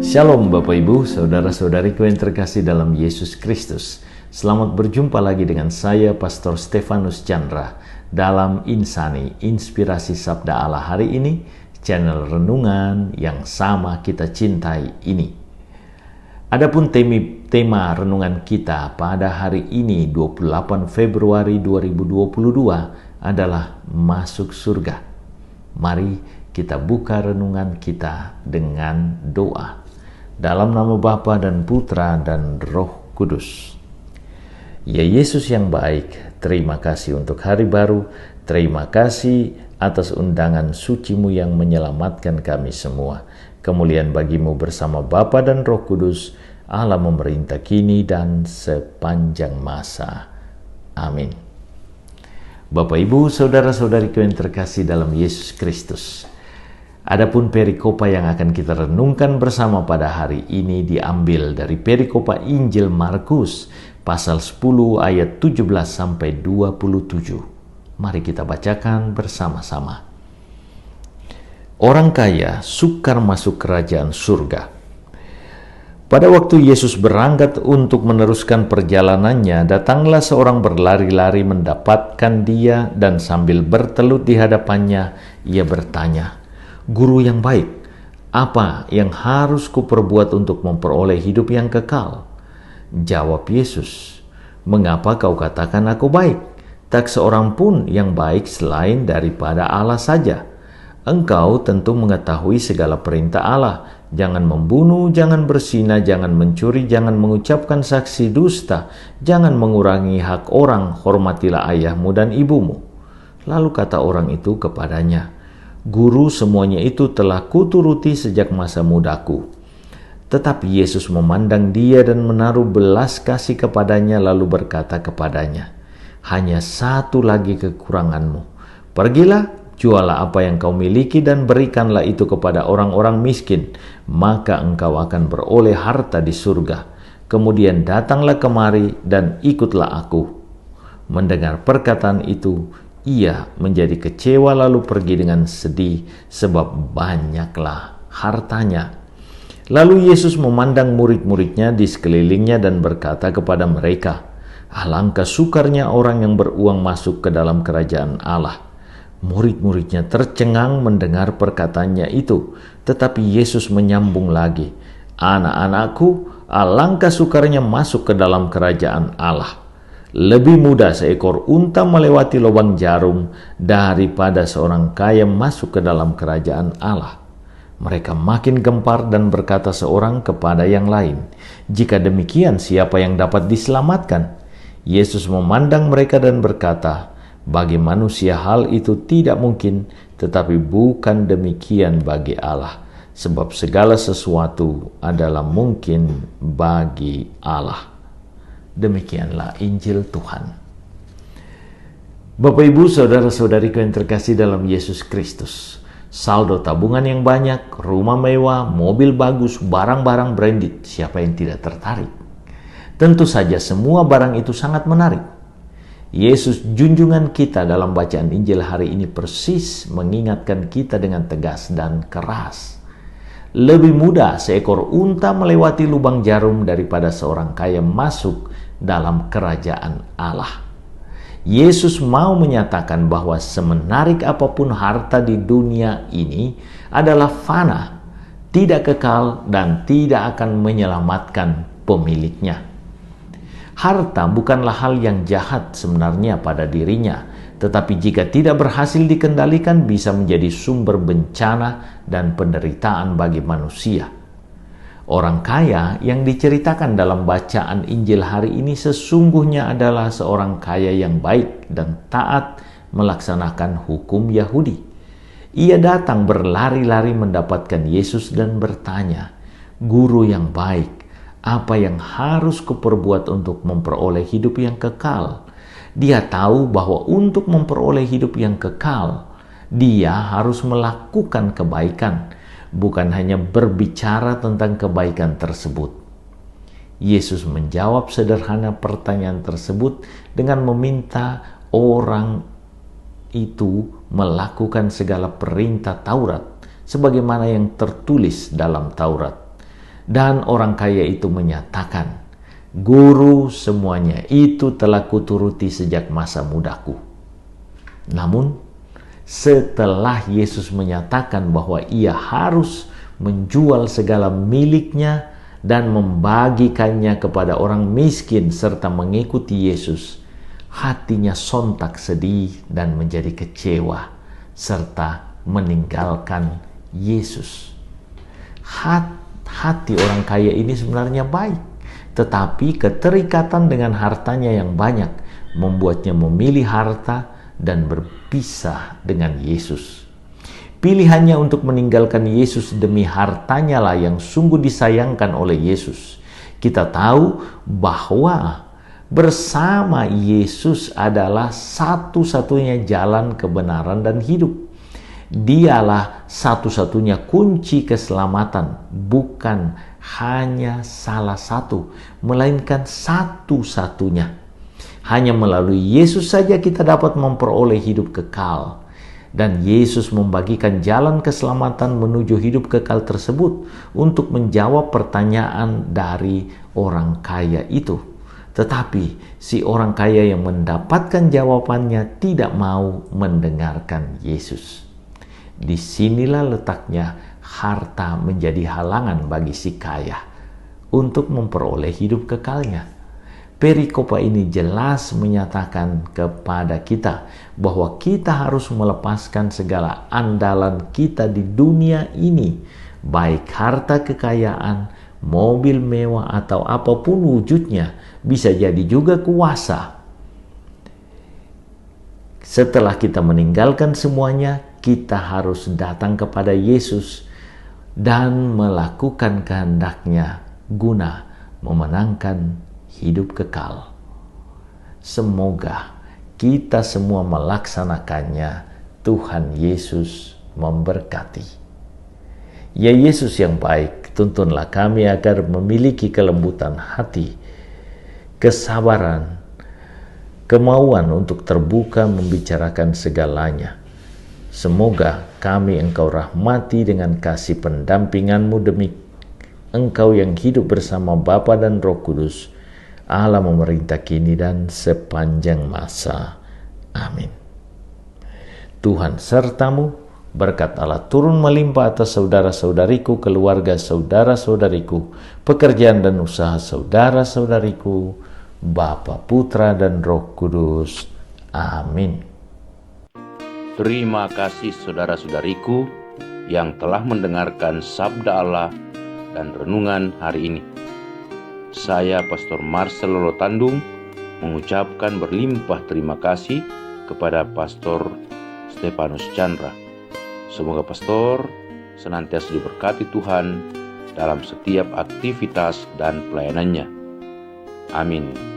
Shalom Bapak Ibu, Saudara-saudariku yang terkasih dalam Yesus Kristus. Selamat berjumpa lagi dengan saya Pastor Stefanus Chandra dalam Insani, Inspirasi Sabda Allah hari ini, channel renungan yang sama kita cintai ini. Adapun tema renungan kita pada hari ini 28 Februari 2022 adalah masuk surga. Mari kita buka renungan kita dengan doa. Dalam nama Bapa dan Putra dan Roh Kudus. Ya Yesus yang baik, terima kasih untuk hari baru. Terima kasih atas undangan suci-Mu yang menyelamatkan kami semua. Kemuliaan bagi-Mu bersama Bapa dan Roh Kudus, Allah memerintah kini dan sepanjang masa. Amin. Bapak Ibu, saudara-saudariku yang terkasih dalam Yesus Kristus. Adapun perikopa yang akan kita renungkan bersama pada hari ini diambil dari perikopa Injil Markus pasal 10 ayat 17 sampai 27. Mari kita bacakan bersama-sama. Orang kaya sukar masuk kerajaan surga. Pada waktu Yesus berangkat untuk meneruskan perjalanannya, datanglah seorang berlari-lari mendapatkan dia dan sambil bertelut di hadapannya, ia bertanya, "Guru yang baik, apa yang harus kuperbuat untuk memperoleh hidup yang kekal?" Jawab Yesus, "Mengapa kau katakan aku baik? Tak seorang pun yang baik selain daripada Allah saja. Engkau tentu mengetahui segala perintah Allah. Jangan membunuh, jangan berzina, jangan mencuri, jangan mengucapkan saksi dusta, jangan mengurangi hak orang, hormatilah ayahmu dan ibumu." Lalu kata orang itu kepadanya, "Guru, semuanya itu telah kuturuti sejak masa mudaku." Tetapi Yesus memandang dia dan menaruh belas kasih kepadanya lalu berkata kepadanya, "Hanya satu lagi kekuranganmu. Pergilah, jualah apa yang kau miliki dan berikanlah itu kepada orang-orang miskin, maka engkau akan beroleh harta di surga. Kemudian datanglah kemari dan ikutlah aku." Mendengar perkataan itu, ia menjadi kecewa lalu pergi dengan sedih sebab banyaklah hartanya. Lalu Yesus memandang murid-muridnya di sekelilingnya dan berkata kepada mereka, "Alangkah sukarnya orang yang beruang masuk ke dalam kerajaan Allah." Murid-muridnya tercengang mendengar perkataannya itu, tetapi Yesus menyambung lagi, "Anak-anakku, alangkah sukarnya masuk ke dalam kerajaan Allah. Lebih mudah seekor unta melewati lubang jarum daripada seorang kaya masuk ke dalam kerajaan Allah." Mereka makin gempar dan berkata seorang kepada yang lain, "Jika demikian, siapa yang dapat diselamatkan?" Yesus memandang mereka dan berkata, "Bagi manusia hal itu tidak mungkin, tetapi bukan demikian bagi Allah. Sebab segala sesuatu adalah mungkin bagi Allah." Demikianlah Injil Tuhan. Bapak Ibu, saudara-saudariku yang terkasih dalam Yesus Kristus. Saldo tabungan yang banyak, rumah mewah, mobil bagus, barang-barang branded, siapa yang tidak tertarik? Tentu saja semua barang itu sangat menarik. Yesus junjungan kita dalam bacaan Injil hari ini persis mengingatkan kita dengan tegas dan keras. Lebih mudah seekor unta melewati lubang jarum daripada seorang kaya masuk dalam kerajaan Allah. Yesus mau menyatakan bahwa semenarik apapun harta di dunia ini adalah fana, tidak kekal dan tidak akan menyelamatkan pemiliknya. Harta bukanlah hal yang jahat sebenarnya pada dirinya, tetapi jika tidak berhasil dikendalikan bisa menjadi sumber bencana dan penderitaan bagi manusia. Orang kaya yang diceritakan dalam bacaan Injil hari ini sesungguhnya adalah seorang kaya yang baik dan taat melaksanakan hukum Yahudi. Ia datang berlari-lari mendapatkan Yesus dan bertanya, "Guru yang baik, apa yang harus kuperbuat untuk memperoleh hidup yang kekal?" Dia tahu bahwa untuk memperoleh hidup yang kekal, dia harus melakukan kebaikan, bukan hanya berbicara tentang kebaikan tersebut. Yesus menjawab sederhana pertanyaan tersebut dengan meminta orang itu melakukan segala perintah Taurat sebagaimana yang tertulis dalam Taurat. Dan orang kaya itu menyatakan, "Guru, semuanya itu telah kuturuti sejak masa mudaku." Namun, setelah Yesus menyatakan bahwa ia harus menjual segala miliknya dan membagikannya kepada orang miskin serta mengikuti Yesus, hatinya sontak sedih dan menjadi kecewa serta meninggalkan Yesus. Hati orang kaya ini sebenarnya baik, tetapi keterikatan dengan hartanya yang banyak membuatnya memilih harta dan berpisah dengan Yesus. Pilihannya untuk meninggalkan Yesus demi hartanya lah yang sungguh disayangkan oleh Yesus. Kita tahu bahwa bersama Yesus adalah satu-satunya jalan kebenaran dan hidup. Dialah satu-satunya kunci keselamatan, bukan hanya salah satu, melainkan satu-satunya. Hanya melalui Yesus saja kita dapat memperoleh hidup kekal. Dan Yesus membagikan jalan keselamatan menuju hidup kekal tersebut untuk menjawab pertanyaan dari orang kaya itu. Tetapi si orang kaya yang mendapatkan jawabannya tidak mau mendengarkan Yesus. Disinilah letaknya harta menjadi halangan bagi si kaya untuk memperoleh hidup kekalnya. Perikopa ini jelas menyatakan kepada kita bahwa kita harus melepaskan segala andalan kita di dunia ini, baik harta kekayaan, mobil mewah, atau apapun wujudnya, bisa jadi juga kuasa. Setelah kita meninggalkan semuanya, kita harus datang kepada Yesus dan melakukan kehendak-Nya guna memenangkan hidup kekal. Semoga kita semua melaksanakannya. Tuhan Yesus memberkati. Ya Yesus yang baik, tuntunlah kami agar memiliki kelembutan hati, kesabaran, kemauan untuk terbuka membicarakan segalanya. Semoga kami Engkau rahmati dengan kasih pendampingan-Mu demi Engkau yang hidup bersama Bapa dan Roh Kudus, Allah memerintah kini dan sepanjang masa. Amin. Tuhan sertamu, berkat Allah turun melimpah atas saudara-saudariku, keluarga saudara-saudariku, pekerjaan dan usaha saudara-saudariku, Bapa, Putra, dan Roh Kudus. Amin. Terima kasih saudara-saudariku yang telah mendengarkan sabda Allah dan renungan hari ini. Saya Pastor Marcel Lolotandung mengucapkan berlimpah terima kasih kepada Pastor Stefanus Chandra. Semoga Pastor senantiasa diberkati Tuhan dalam setiap aktivitas dan pelayanannya. Amin.